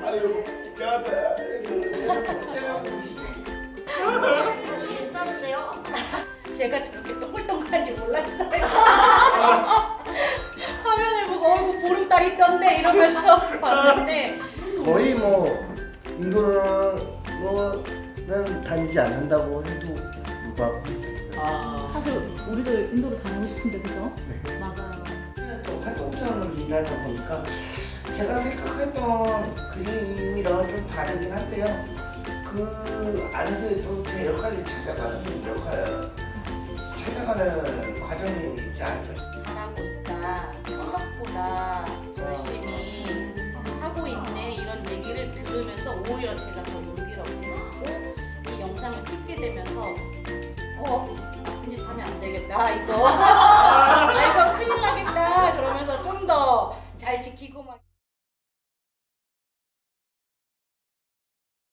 아유, 미안하다. 괜찮은데요? 제가 저렇게 또 홀덩한지 몰랐어요. 화면을 보고 어이구 보름달이 떴네 이러면서 봤는데 거의 뭐 인도는 다니지 않는다고 해도 무방. 사실 우리도 인도로 다니고 싶은데 그죠? 네. 맞아요. 활동성을 일하다 보니까 제가 생각했던 그림이랑 좀 다르긴 한데요. 그 안에서 제 역할을 찾아가는 과정이 있지 않을까. 잘하고 있다. 생각보다 열심히 하고 있네 이런 얘기를 들으면서 오히려 제가 더 용기를 얻게 됐고 이 영상을 찍게 되면서 나쁜 짓 하면 안 되겠다 이거 이거 큰일 나겠다 그러면서 좀 더 잘 지키고 막